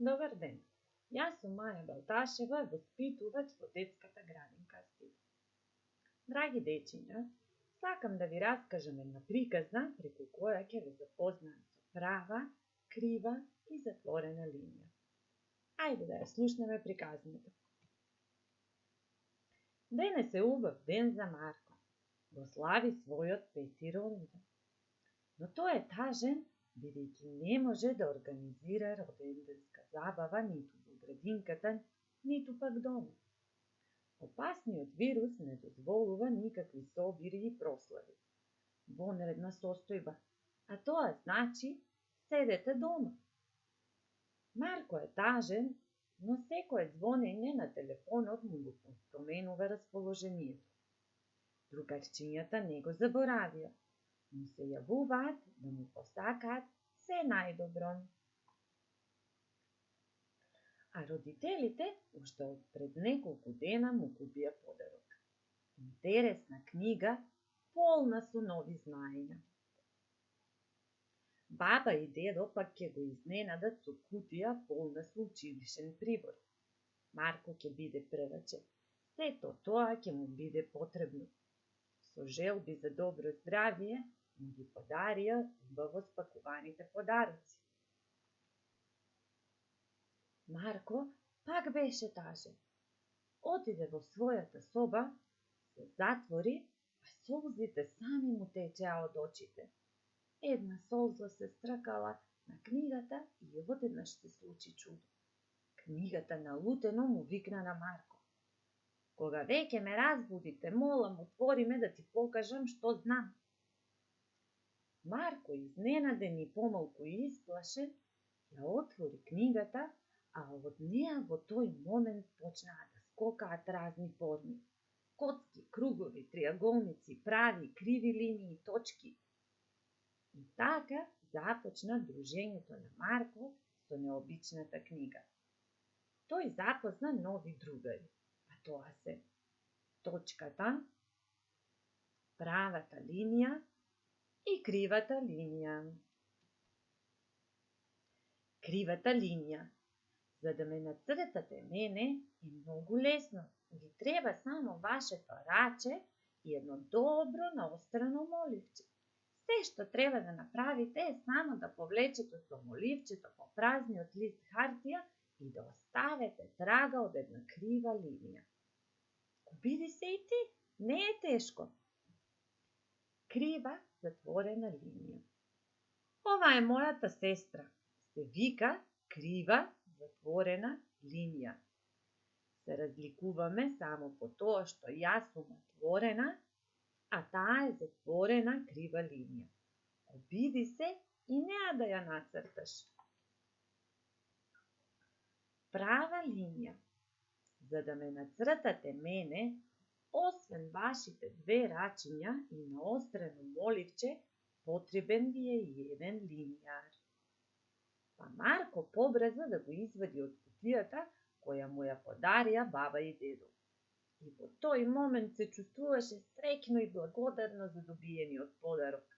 Добар ден. Јас сум Маја Балташева, воспитувач во детската градинка Стип. Драги дечиња, сакам да ви раскажам една приказна преку која ќе ве запознаам со права, крива и затворена линија. Ајде да ја слушнеме приказната. Денес е убав ден за Марко. Го слави својот 5-ти роденден. Но тој е тажен бидејќи не може да организира роденденска забава ниту во градинката, ниту пак дома. Опасниот вирус не дозволува никакви собири и прослави. Вонредна состојба, а тоа значи седете дома. Марко е тажен, но секое звонење на телефонот му го променува расположението. Другарчињата не го заборавија, му се јавуваат да му посакаат се најдобро. А родителите уште од пред неколку дена му купија подарок. Интересна книга, полна со нови знаења. Баба и дедо пак ќе го изненадат со кутија полна со училишен прибор. Марко ќе биде прваче. Сето тоа ќе му биде потребно. Со желби за добро здравје му ги подарија убаво спакуваните подароци. Марко пак беше тажен. Отиде во својата соба, се затвори, а солзите сами му течеа од очите. Една солза се стркала на книгата и одеднаш се случи чудо. Книгата налутено му викна на Марко. Кога веќе ме разбудите, молам, отвори ме да ти покажам што знам. Марко, изненаден и помалку исплашен, ја отвори книгата, а од неа во тој момент почнаа да скокаат разни форми. Коцки, кругови, триаголници, прави, криви линии, точки. И така започна дружењето на Марко со необичната книга. Тој запозна нови другари, а тоа се точката, правата линија и кривата линија. Кривата линија. За да ме нацртате мене е многу лесно. Ви треба само вашето раче и едно добро наострено моливче. Се што треба да направите е само да повлечете со моливчето по празниот лист хартија и да оставите трага од една крива линија. Обиди се и ти, не е тешко. Крива затворена линија. Ова е мојата сестра. Се вика крива затворена линија. Се разликуваме само по тоа што јас сум отворена, а таа е затворена крива линија. Обиди се и неа да ја нацрташ. Права линија. За да ме нацртате мене, освен вашите две рачиња и наострено моливче, потребен ви е и еден линијар. Па Марко побрза да го извади од кутијата која му ја подарија баба и дедо. И во тој момент се чувствуваше среќно и благодарно за добиениот подарок.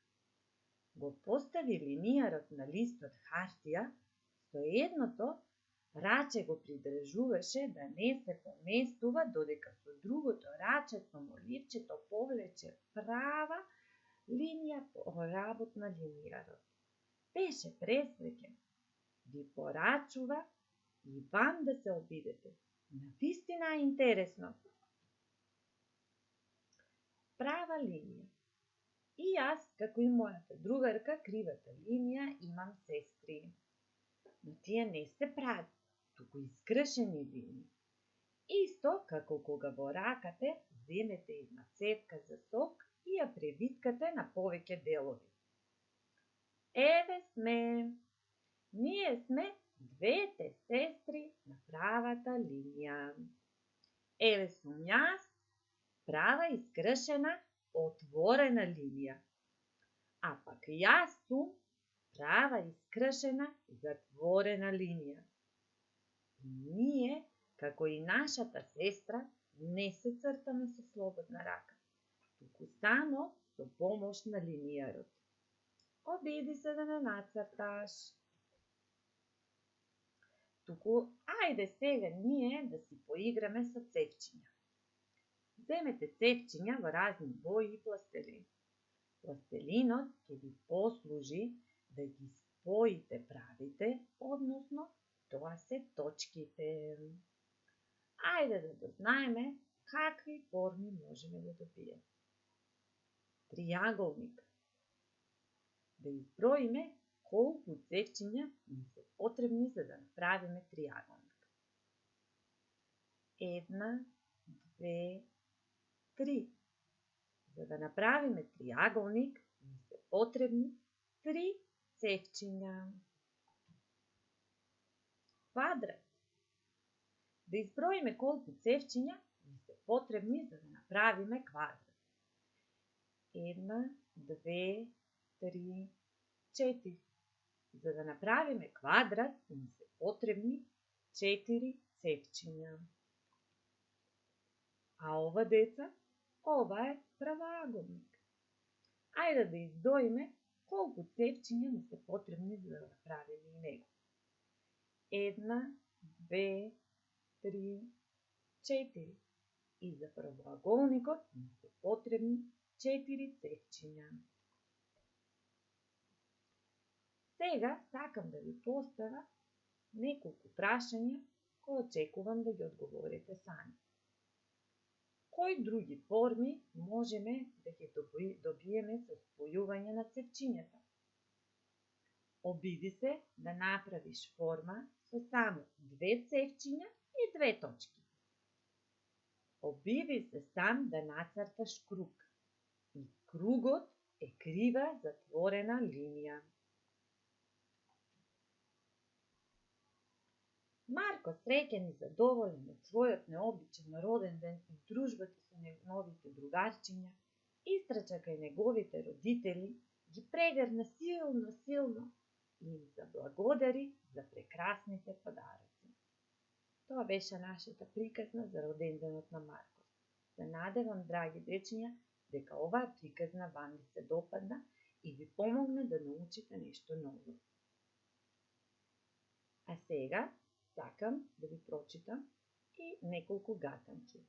Го постави линијарот на листот хартија, со едното раче го придржуваше да не се поместува, додека со другото раче со моливчето повлече права линија по работ на линијарот. Беше пресреќен. Ви порачува и вам да се обидете. Навистина е интересно. Права линија. И јас, како и мојата другарка, кривата линија, имам сестри. Но тие не се прави, туку искршени линии. Исто како кога во ракате земете една цевка за сок и ја превиткате на повеќе делови. Еве сме. Ние сме двете сестри на правата линија. Еве сум јас, права искршена, отворена линија. А пак јас сум права искршена, затворена линија. И ние, како и нашата сестра, не се цртаме со слободна рака, туку само со помош на линијарот. Обиди се да не нацрташ. туку ајде сега ние да си поиграме со цевчиња. Земете цевчиња во разни бои и пластелин. Пластелинот ќе ви послужи да ги споите правите, односно тоа се точките. Ајде да дознаеме какви форми можеме да добиеме. Триаголник. Да изброиме колку цевчиња ни се потребни за да направиме триаголник. 1, 2, 3. За да направиме триаголник ни се потребни 3 цевчиња. Квадрат. Да изброиме колку цевчиња ни се потребни за да направиме квадрат. 1, 2, 3, 4. За да направиме квадрат ни се потребни 4 цевчиња. А ова, деца, ова е правоаголник. Ајде да изброиме колку цевчиња ни се потребни за да направиме и него. 1, 2, 3, 4. И за правоаголникот ни се потребни 4 цевчиња. Сега сакам да ви постава неколку прашања кои очекувам да ги одговорите сами. Кои други форми можеме да ги добиеме со спојување на цевчињата? Обиди се да направиш форма со само 2 цевчиња и 2 точки. Обиди се сам да нацрташ круг. И кругот е крива затворена линија. Марко, среќен и задоволен од својот необичен роден ден и дружбата со неговите другарчиња, истрча кај неговите родители, ги прегрна силно и им заблагодари за прекрасните подароци. Тоа беше нашата приказна за роденденот на Марко. Се надевам, драги дечиња, дека оваа приказна вам ви се допадна и ви помогна да научите нешто ново. А сега сакам да ви прочитам и неколку гатанки.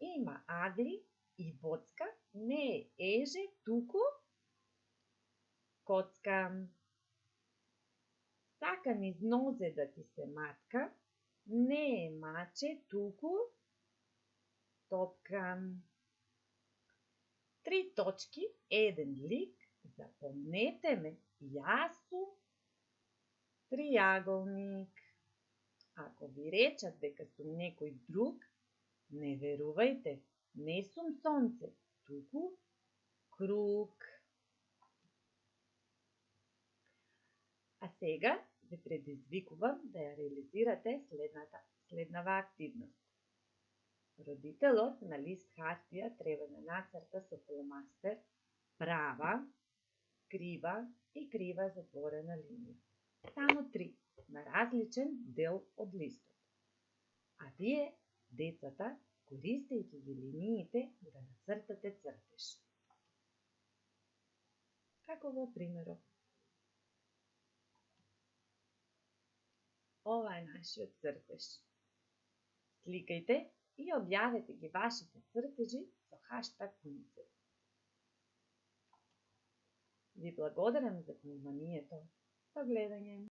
Има агли и боцка, не е еже, туку коцка. Сака низ нозе да ти се матка, не е маче, туку топка. 3 точки, 1 лик, запомнете ме, јас сум триаголник. Ако ви речат дека сум некој друг, не верувајте, не сум сонце, туку круг. А сега ве предизвикувам да ја реализирате следнава активност. Родителот на лист хартија треба да нацрта со фломастер права, крива и крива затворена линија. Само 3 на различен дел од листот. А вие, децата, користејќи ги линиите да нацртате цртеж. Како во примерот. Ова е нашиот цртеж. Сликајте и објавете ги вашите цртежи со хаштаг Уницев. Ви благодарам за вниманието. До гледање!